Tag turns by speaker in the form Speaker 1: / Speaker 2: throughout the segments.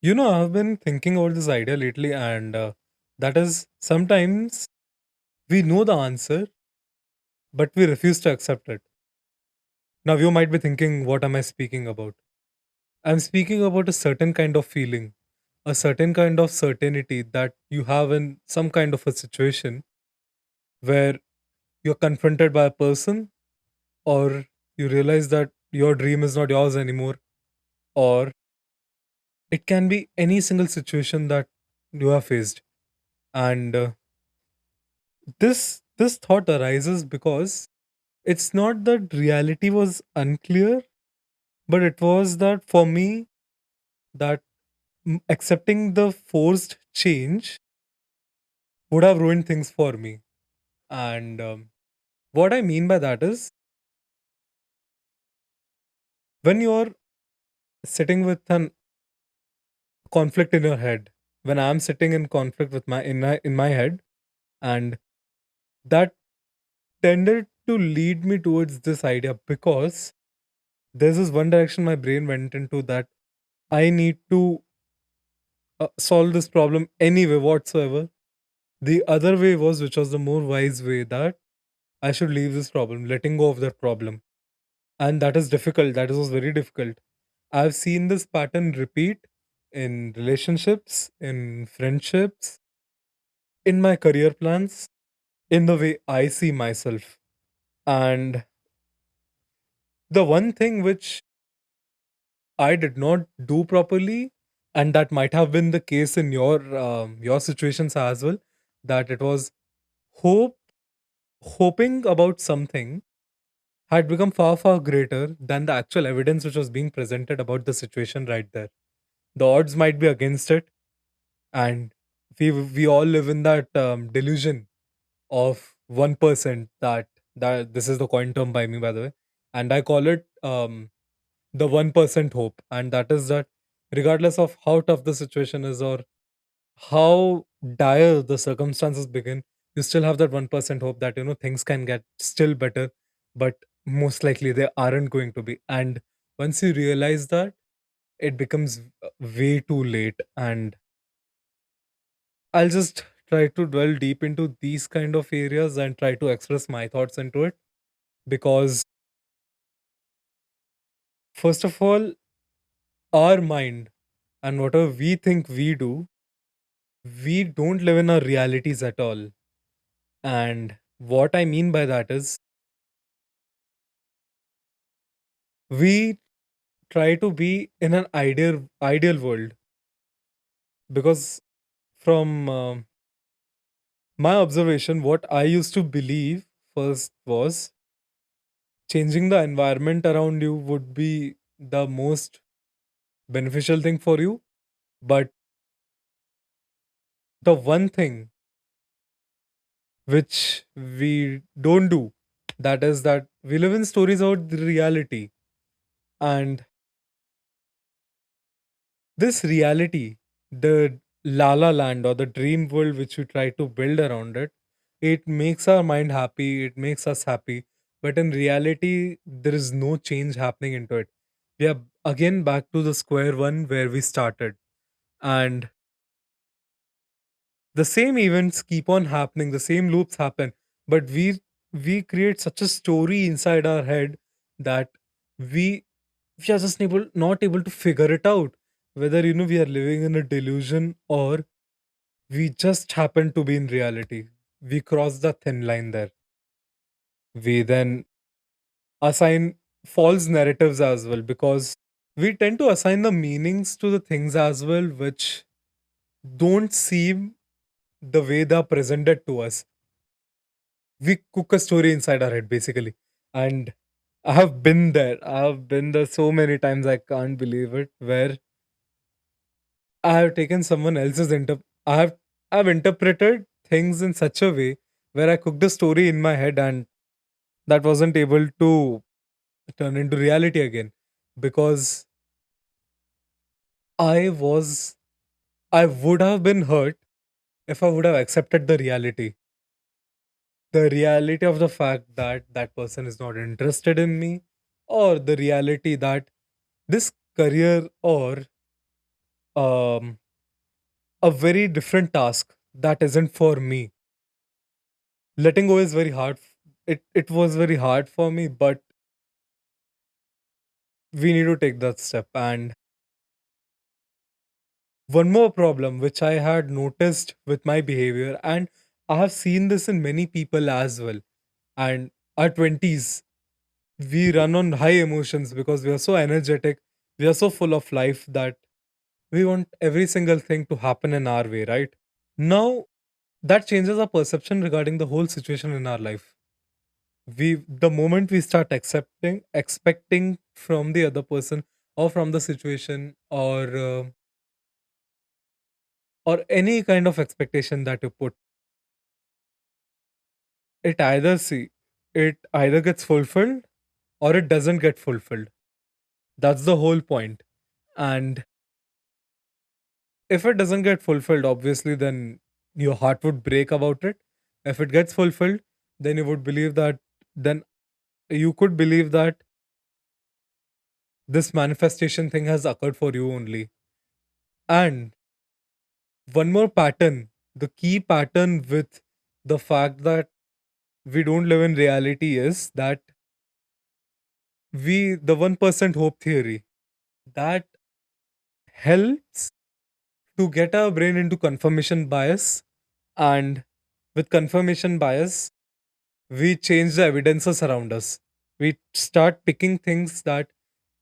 Speaker 1: I've been thinking about this idea lately, and that is sometimes we know the answer, but we refuse to accept it. Now, you might be thinking, what am I speaking about? I'm speaking about a certain kind of feeling, a certain kind of certainty that you have in some kind of a situation where you're confronted by a person, or you realize that your dream is not yours anymore, or it can be any single situation that you have faced. And this thought arises because it's not that reality was unclear, but it was that for me, that accepting the forced change would have ruined things for me. And what I mean by that is, when you're sitting with an conflict in your head, when I'm sitting in conflict with my head, and that tended to lead me towards this idea, because there's this one direction my brain went into, that I need to solve this problem anyway whatsoever. The other way was, which was the more wise way, that I should leave this problem, letting go of that problem. And that is difficult. Was very difficult. I've seen this pattern repeat in relationships, in friendships, in my career plans, in the way I see myself. And the one thing which I did not do properly, and that might have been the case in your situations as well, that it was hope hoping about something had become far, far greater than the actual evidence which was being presented about the situation right there. The odds might be against it, and we all live in that delusion of 1%, that this is the coin term by me, by the way, and I call it the 1% hope, and that is that regardless of how tough the situation is, or how dire the circumstances begin, you still have that 1% hope that things can get still better, but most likely they aren't going to be. And once you realize that, it becomes way too late. And I'll just try to dwell deep into these kind of areas and try to express my thoughts into it, because first of all, our mind and whatever we think we do, we don't live in our realities at all. And what I mean by that is, we try to be in an ideal world, because from my observation, what I used to believe first was, changing the environment around you would be the most beneficial thing for you. But the one thing which we don't do, that is that we live in stories about the reality. And this reality, the la la land or the dream world which we try to build around it, it makes our mind happy, it makes us happy. But in reality, there is no change happening into it. We are again back to the square one where we started. And the same events keep on happening, the same loops happen, but we create such a story inside our head that we we are just not able to figure it out, whether we are living in a delusion, or we just happen to be in reality. We cross the thin line there. We then assign false narratives as well, because we tend to assign the meanings to the things as well, which don't seem the way they're presented to us. We cook a story inside our head, basically. And I have been there so many times, I can't believe it, where I have taken someone else's I've interpreted things in such a way where I cooked a story in my head, and that wasn't able to turn into reality again, because I was I would have been hurt if I would have accepted the reality of the fact that that person is not interested in me, or the reality that this career or um a very different task that isn't for me. Letting go is very hard. It was very hard for me, but we need to take that step. And one more problem which I had noticed with my behavior, and I have seen this in many people as well. And our 20s, we run on high emotions because we are so energetic, we are so full of life that we want every single thing to happen in our way, right? Now, that changes our perception regarding the whole situation in our life. The moment we start expecting from the other person or from the situation, or any kind of expectation that you put, it either see it either gets fulfilled or it doesn't get fulfilled. That's the whole point. And if it doesn't get fulfilled, obviously, then your heart would break about it. If it gets fulfilled, then you would believe that, then you could believe that this manifestation thing has occurred for you only. And one more pattern, the key pattern with the fact that we don't live in reality is that the 1% hope theory, that helps to get our brain into confirmation bias. And with confirmation bias, we change the evidences around us. We start picking things that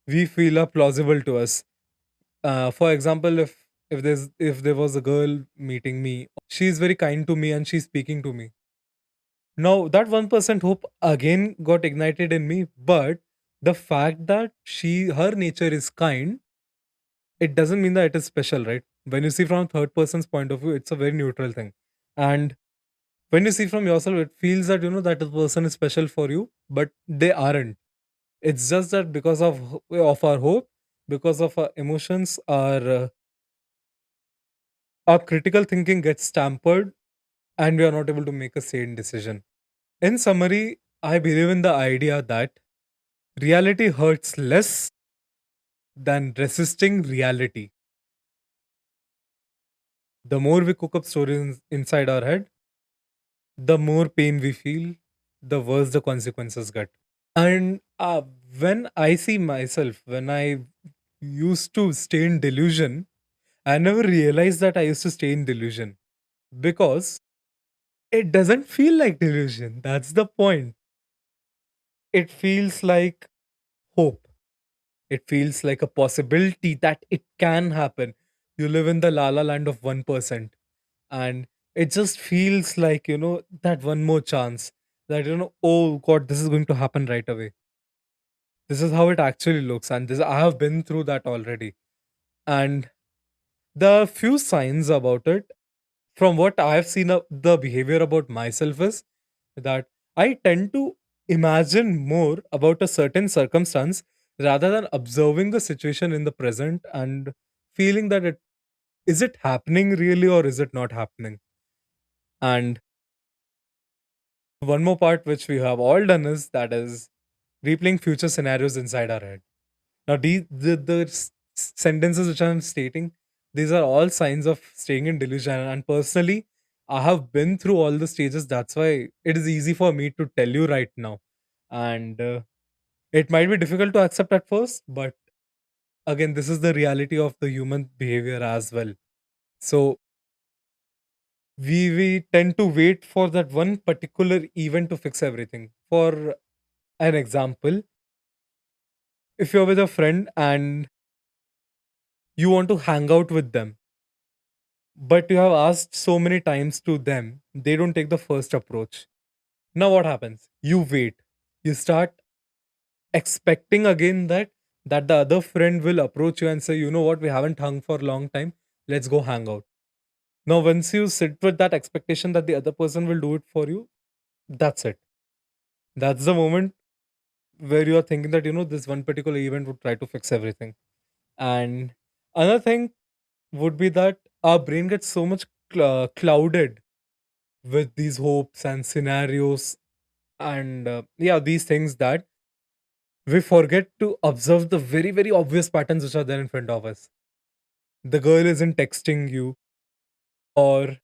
Speaker 1: we feel are plausible to us. For example, if there was a girl meeting me, she's very kind to me and she's speaking to me. Now that 1% hope again got ignited in me, but the fact that her nature is kind, it doesn't mean that it is special, right? When you see from a third person's point of view, it's a very neutral thing. And when you see from yourself, it feels that that the person is special for you, but they aren't. It's just that because of our hope, because of our emotions, our critical thinking gets tampered, and we are not able to make a sane decision. In summary, I believe in the idea that reality hurts less than resisting reality. The more we cook up stories inside our head, the more pain we feel, the worse the consequences get. And when I see myself, when I used to stay in delusion, I never realized that I used to stay in delusion because it doesn't feel like delusion. That's the point. It feels like hope. It feels like a possibility that it can happen. You live in the la la land of 1%, and it just feels like, that one more chance, that, oh God, this is going to happen right away. This is how it actually looks. And I have been through that already. And the few signs about it, from what I have seen of the behavior about myself, is that I tend to imagine more about a certain circumstance rather than observing the situation in the present and feeling that it is it happening really or is it not happening. And one more part which we have all done is replaying future scenarios inside our head. Now, the sentences which I'm stating, these are all signs of staying in delusion. And personally, I have been through all the stages. That's why it is easy for me to tell you right now. And it might be difficult to accept at first, but again, this is the reality of the human behavior as well. So we tend to wait for that one particular event to fix everything. For an example, if you're with a friend and you want to hang out with them, but you have asked so many times to them, they don't take the first approach. Now what happens? You wait. You start expecting again that the other friend will approach you and say, you know what, we haven't hung for a long time. Let's go hang out. Now, once you sit with that expectation that the other person will do it for you, that's it. That's the moment where you are thinking that, this one particular event would try to fix everything. And another thing would be that our brain gets so much clouded with these hopes and scenarios and yeah, these things, that we forget to observe the very very obvious patterns which are there in front of us. the girl isn't texting you, or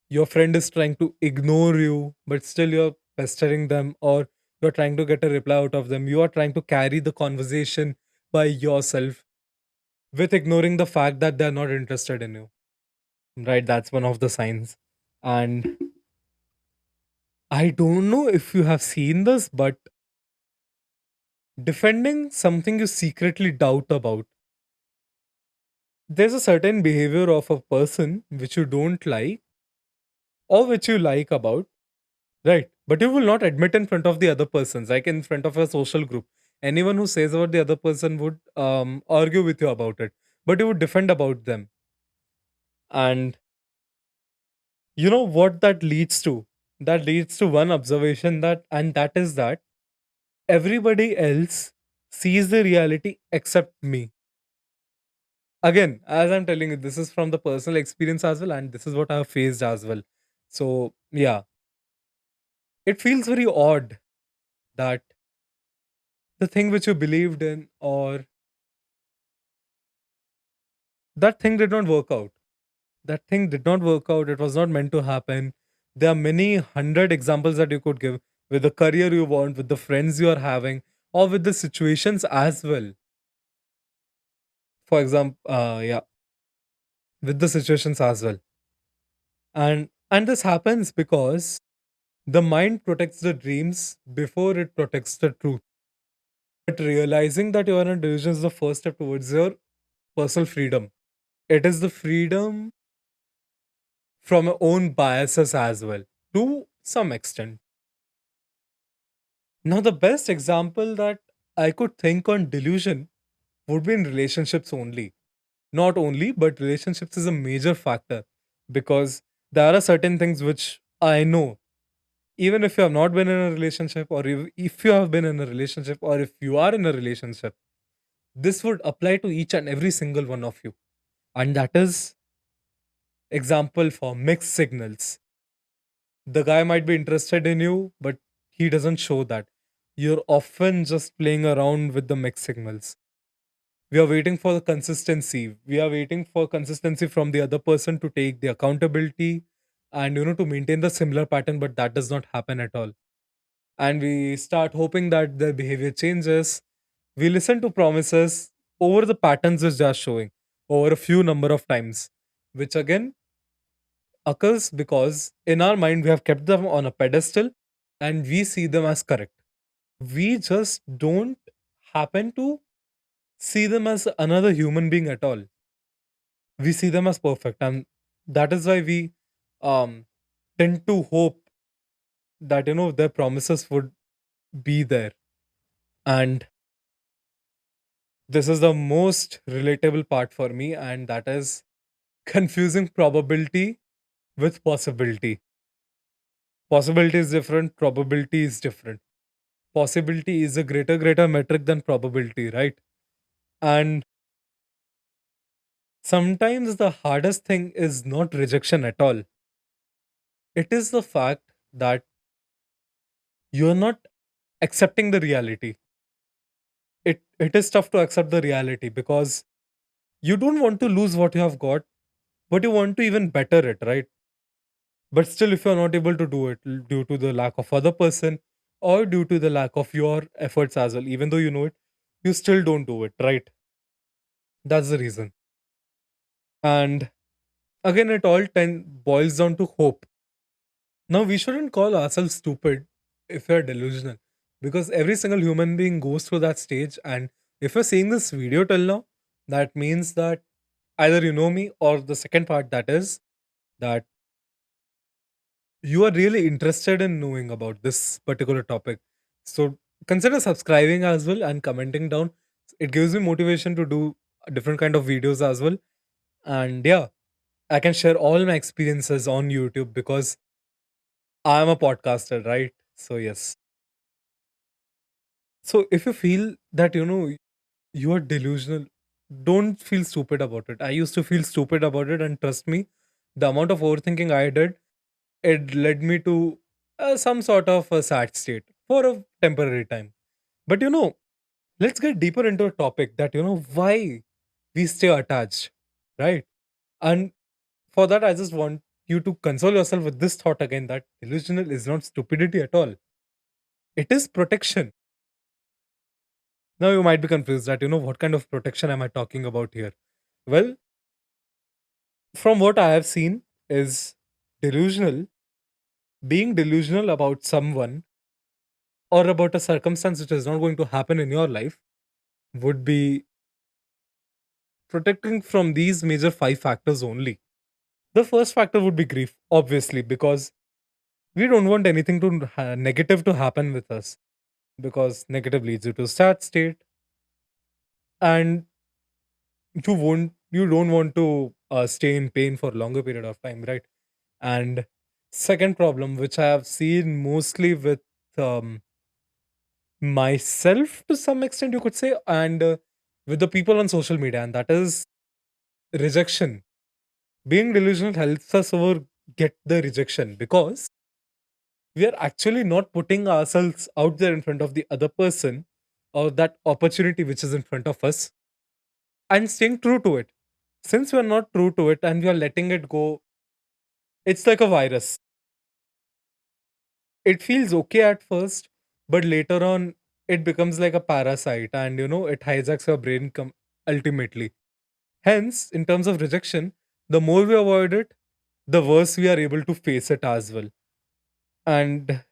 Speaker 1: your friend is trying to ignore you, but still you're pestering them, or you're trying to get a reply out of them. You are trying to carry the conversation by yourself with ignoring the fact that they're not interested in you. Right? That's one of the signs. And I don't know if you have seen this, but defending something you secretly doubt about, there's a certain behavior of a person which you don't like or which you like about, right? But you will not admit in front of the other persons, like in front of a social group. Anyone who says about the other person would argue with you about it, but you would defend about them. And you know what that leads to? That leads to one observation, and that is that everybody else sees the reality except me. Again, as I'm telling you, this is from the personal experience as well, and this is what I've faced as well. So, yeah, it feels very odd that the thing which you believed in, or that thing did not work out. That thing did not work out. It was not meant to happen. There are many hundred examples that you could give with the career you want, with the friends you are having, or with the situations as well. For example, yeah, with the situations as well. And this happens because the mind protects the dreams before it protects the truth. But realizing that you are in a delusion is the first step towards your personal freedom. It is the freedom from your own biases as well, to some extent. Now, the best example that I could think on delusion would be in relationships only. Not only, but relationships is a major factor, because there are certain things which I know, even if you have not been in a relationship, or if you have been in a relationship, or if you are in a relationship, this would apply to each and every single one of you. And that is example for mixed signals. The guy might be interested in you, but he doesn't show that. You're often just playing around with the mixed signals. We are waiting for the consistency. We are waiting for consistency from the other person to take the accountability and to maintain the similar pattern, but that does not happen at all. And we start hoping that their behavior changes. We listen to promises over the patterns which they are showing over a few number of times, which again occurs because in our mind we have kept them on a pedestal and we see them as correct. We just don't happen to see them as another human being at all. We see them as perfect, and that is why we um, tend to hope that their promises would be there. And this is the most relatable part for me, and that is confusing probability with possibility. Possibility is different, probability is different. Possibility is a greater metric than probability, right? And sometimes the hardest thing is not rejection at all. It is the fact that you're not accepting the reality. It is tough to accept the reality because you don't want to lose what you have got, but you want to even better it, right? But still, if you're not able to do it due to the lack of other person or due to the lack of your efforts as well, even though you know it, you still don't do it, right? That's the reason. And again, it all boils down to hope. Now, we shouldn't call ourselves stupid if we're delusional, because every single human being goes through that stage. And if you're seeing this video till now, that means that either you know me, or the second part, that is that you are really interested in knowing about this particular topic. So consider subscribing as well and commenting down. It gives me motivation to do different kind of videos as well. And yeah, I can share all my experiences on YouTube because I'm a podcaster, right? So yes. So if you feel that you are delusional, don't feel stupid about it. I used to feel stupid about it, and trust me, the amount of overthinking I did, it led me to some sort of a sad state for a temporary time. But let's get deeper into a topic that why we stay attached. right? And for that, I just want you to console yourself with this thought again, that delusional is not stupidity at all. It is protection. Now you might be confused that, what kind of protection am I talking about here? Well, from what I have seen is delusional, being delusional about someone or about a circumstance which is not going to happen in your life would be protecting from these major five factors only. The first factor would be grief, obviously, because we don't want anything to negative to happen with us, because negative leads you to sad state, and you don't want to stay in pain for longer period of time, right? And second problem, which I have seen mostly with um, myself to some extent, you could say, and with the people on social media, and that is rejection. Being delusional helps us over get the rejection, because we are actually not putting ourselves out there in front of the other person or that opportunity which is in front of us, and staying true to it. Since we are not true to it and we are letting it go, it's like a virus. It feels okay at first, but later on it becomes like a parasite, and it hijacks your brain ultimately. Hence, in terms of rejection, the more we avoid it, the worse we are able to face it as well. And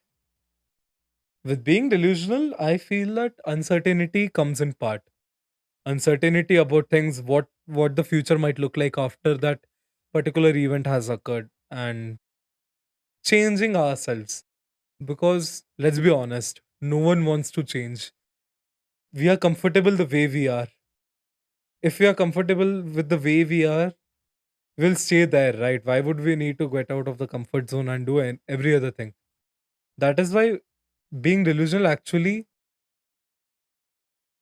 Speaker 1: with being delusional, I feel that uncertainty comes in part. Uncertainty about things, what the future might look like after that particular event has occurred, and changing ourselves. Because let's be honest, no one wants to change. We are comfortable the way we are. If we are comfortable with the way we are, we'll stay there, right? Why would we need to get out of the comfort zone and do every other thing? That is why being delusional actually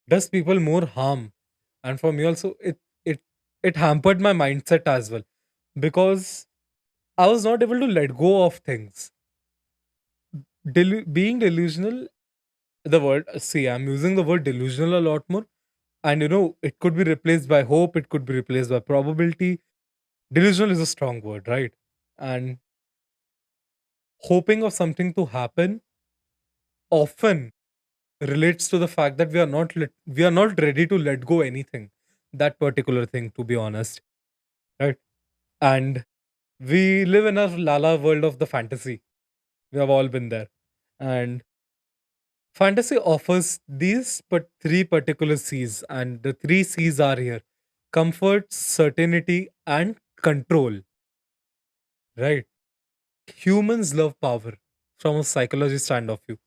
Speaker 1: does people more harm. And for me also, it hampered my mindset as well, because I was not able to let go of things. Being delusional, the word, see, I'm using the word delusional a lot more, and it could be replaced by hope, it could be replaced by probability. Delusional is a strong word, right? And hoping of something to happen often relates to the fact that we are not ready to let go anything, that particular thing, to be honest, right? And we live in a lala world of the fantasy. We have all been there. And fantasy offers these but three particular C's, and the three C's are here: comfort, certainty, and control, right? Humans love power from a psychology stand of view,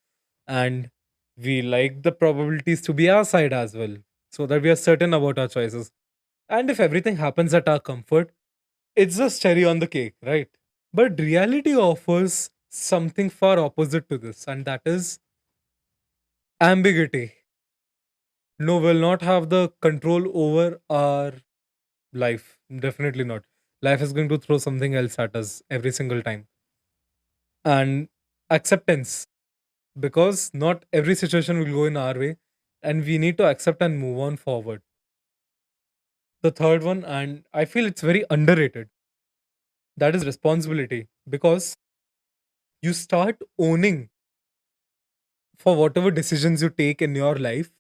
Speaker 1: and we like the probabilities to be our side as well, so that we are certain about our choices. And if everything happens at our comfort, it's just cherry on the cake, right? But reality offers something far opposite to this, and that is ambiguity. No, we'll not have the control over our life. Definitely not. Life is going to throw something else at us every single time. And acceptance, because not every situation will go in our way, and we need to accept and move on forward. The third one, and I feel it's very underrated, that is responsibility, because you start owning for whatever decisions you take in your life,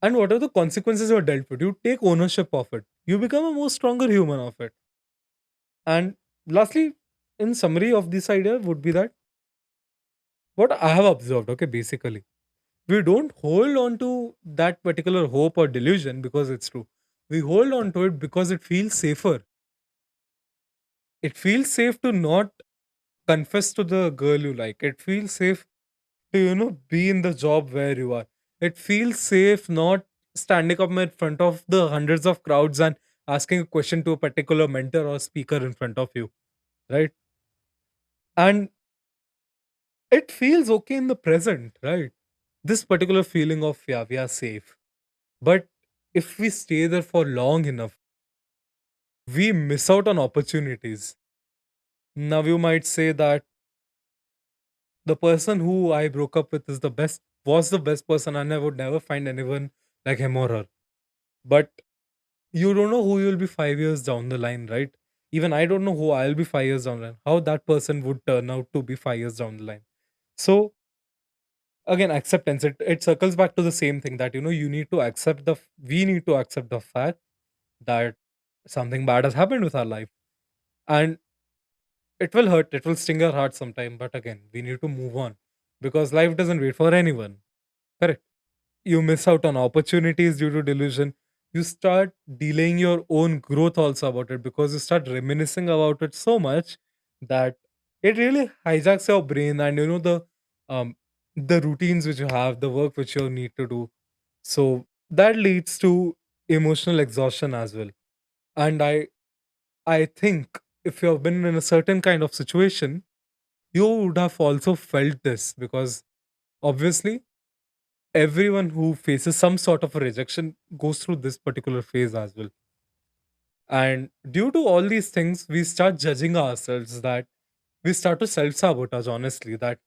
Speaker 1: and whatever the consequences you are dealt with, you take ownership of it. You become a more stronger human of it. And lastly, in summary of this idea would be that what I have observed, okay, basically, we don't hold on to that particular hope or delusion because it's true. We hold on to it because it feels safer. It feels safe to not confess to the girl you like. It feels safe to, be in the job where you are. It feels safe not standing up in front of the hundreds of crowds and asking a question to a particular mentor or speaker in front of you, right? And it feels okay in the present, right? This particular feeling of, yeah, we are safe. But if we stay there for long enough, we miss out on opportunities. Now, you might say that the person who I broke up with was the best person, and I would never find anyone like him or her. But You don't know who you'll be 5 years down the line, right? Even I don't know who I'll be 5 years down the line, how that person would turn out to be 5 years down the line. So again, acceptance, it circles back to the same thing that you need to accept we need to accept the fact that something bad has happened with our life, and it will hurt, it will sting our heart sometime, but again, we need to move on, because life doesn't wait for anyone. Correct. You miss out on opportunities due to delusion. You start delaying your own growth also about it, because you start reminiscing about it so much that it really hijacks your brain, and um the routines which you have, the work which you need to do. So that leads to emotional exhaustion as well. And I think if you have been in a certain kind of situation, you would have also felt this, because obviously everyone who faces some sort of a rejection goes through this particular phase as well. And due to all these things, we start judging ourselves, that we start to self sabotage, honestly, that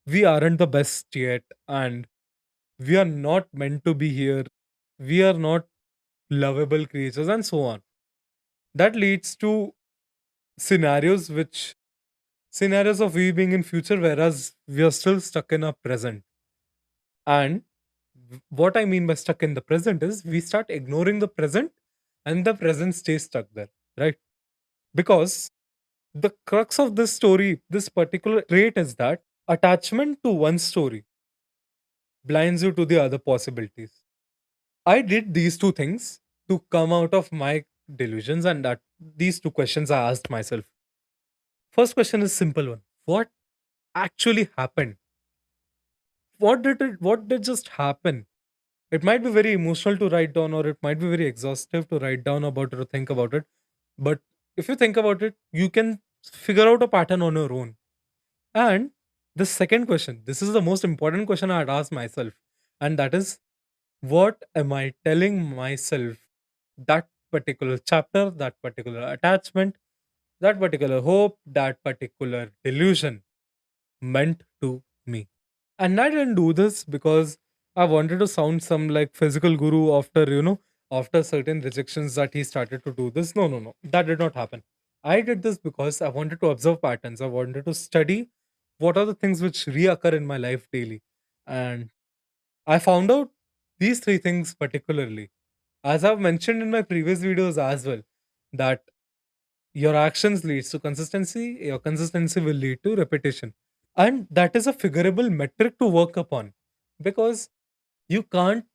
Speaker 1: we aren't the best yet, and we are not meant to be here. We are not lovable creatures, and so on. That leads to scenarios which scenarios of we being in future, whereas we are still stuck in our present. And what I mean by stuck in the present is we start ignoring the present, and the present stays stuck there, right? Because the crux of this story, this particular trait, is that attachment to one story blinds you to the other possibilities. I did these two things to come out of my delusions, and that these two questions I asked myself. First question is simple one. What actually happened? What did just happen? It might be very emotional to write down, or it might be very exhaustive to write down about it or think about it. But if you think about it, you can figure out a pattern on your own. And the second question, this is the most important question I had asked myself, and that is, what am I telling myself that particular chapter, that particular attachment, that particular hope, that particular delusion meant to me? And I didn't do this because I wanted to sound some like physical guru after certain rejections that he started to do this. No, no, no. That did not happen. I did this because I wanted to observe patterns. I wanted to study what are the things which reoccur in my life daily. And I found out these three things particularly. As I've mentioned in my previous videos as well, that your actions leads to consistency, your consistency will lead to repetition, and that is a figurable metric to work upon, because you can't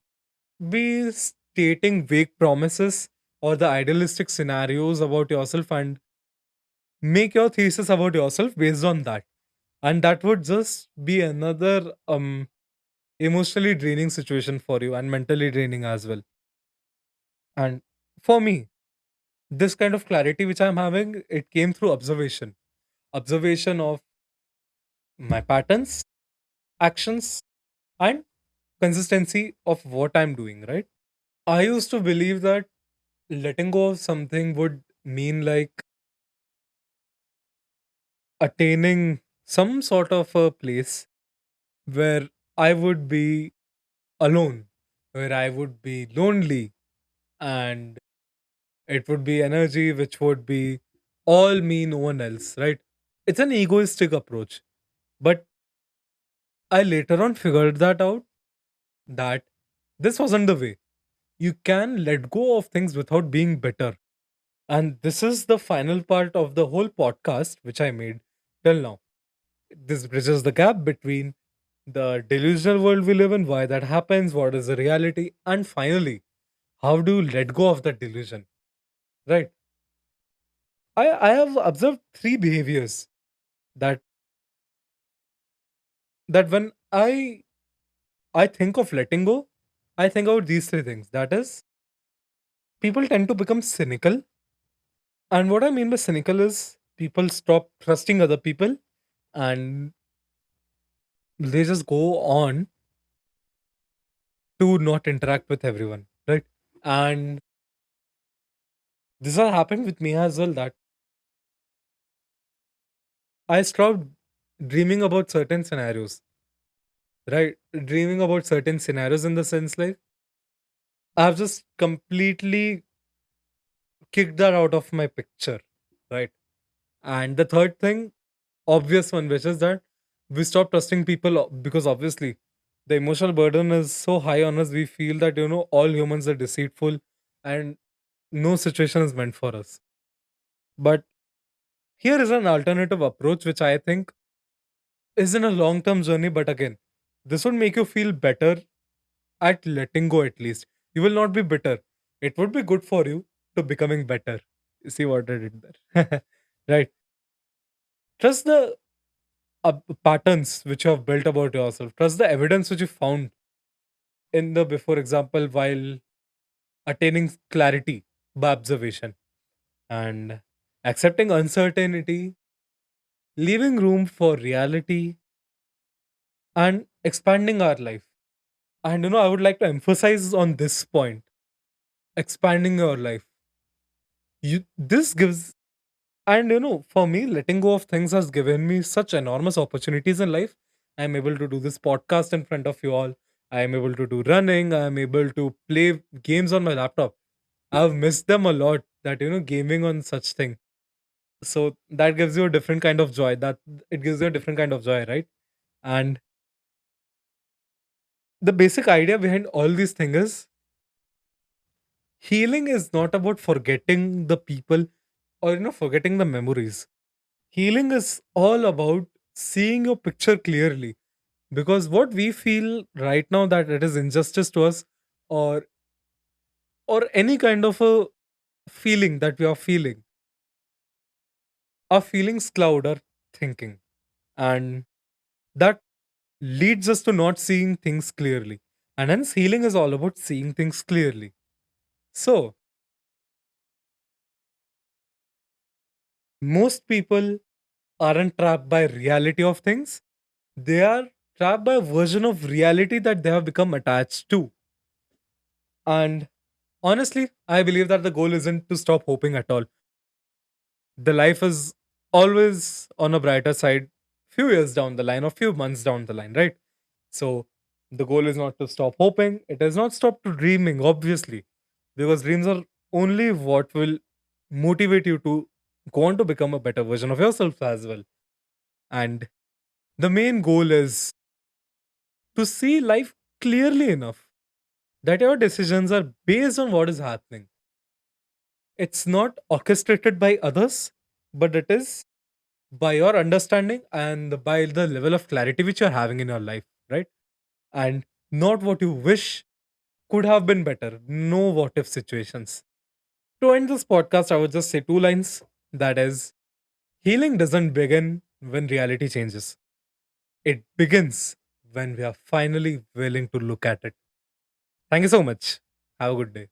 Speaker 1: be stating vague promises or the idealistic scenarios about yourself and make your thesis about yourself based on that, and that would just be another emotionally draining situation for you, and mentally draining as well. And for me, this kind of clarity which I'm having, it came through observation of my patterns, actions, and consistency of what I'm doing, right? I used to believe that letting go of something would mean like attaining some sort of a place where I would be alone, where I would be lonely, and it would be energy which would be all me, no one else, right? It's an egoistic approach. But I later on figured that out, that this wasn't the way. You can let go of things without being bitter. And this is the final part of the whole podcast which I made till now. This bridges the gap between the delusional world we live in, why that happens, what is the reality, and finally, how do you let go of that delusion? Right. I have observed three behaviors that when I think of letting go, I think about these three things. That is, people tend to become cynical. And what I mean by cynical is people stop trusting other people, and they just go on to not interact with everyone, right? And this has happened with me as well, that I stopped dreaming about certain scenarios, right? Dreaming about certain scenarios in the sense like I've just completely kick that out of my picture, right? And the third thing, obvious one, which is that we stop trusting people because obviously the emotional burden is so high on us. We feel that, all humans are deceitful and no situation is meant for us. But here is an alternative approach, which I think isn't a long term journey, but again, this would make you feel better at letting go at least. You will not be bitter. It would be good for you to becoming better. You see what I did there? Right. Trust the patterns which you have built about yourself. Trust the evidence which you found in the before example while attaining clarity by observation and accepting uncertainty, leaving room for reality, and expanding our life. And I would like to emphasize on this point, expanding your life. This gives, and for me, letting go of things has given me such enormous opportunities in life. I'm able to do this podcast in front of you all. I'm able to do running. I'm able to play games on my laptop. I've missed them a lot. That gaming on such thing. So that gives you a different kind of joy. That it gives you a different kind of joy, right? And the basic idea behind all these things is healing is not about forgetting the people or forgetting the memories. Healing is all about seeing your picture clearly, because what we feel right now, that it is injustice to us, or any kind of a feeling that we are feeling, our feelings cloud our thinking, and that leads us to not seeing things clearly. And hence healing is all about seeing things clearly. So most people aren't trapped by reality of things, they are trapped by a version of reality that they have become attached to. And honestly, I believe that the goal isn't to stop hoping at all. The life is always on a brighter side, few years down the line or few months down the line, right? So the goal is not to stop hoping, it is not stop to dreaming, obviously, because dreams are only what will motivate you to go on to become a better version of yourself as well. And the main goal is to see life clearly enough that your decisions are based on what is happening. It's not orchestrated by others, but it is by your understanding and by the level of clarity which you're having in your life, right? And not what you wish could have been better. No what if situations. To end this podcast, I would just say two lines, that is, healing doesn't begin when reality changes, it begins when we are finally willing to look at it. Thank you so much. Have a good day.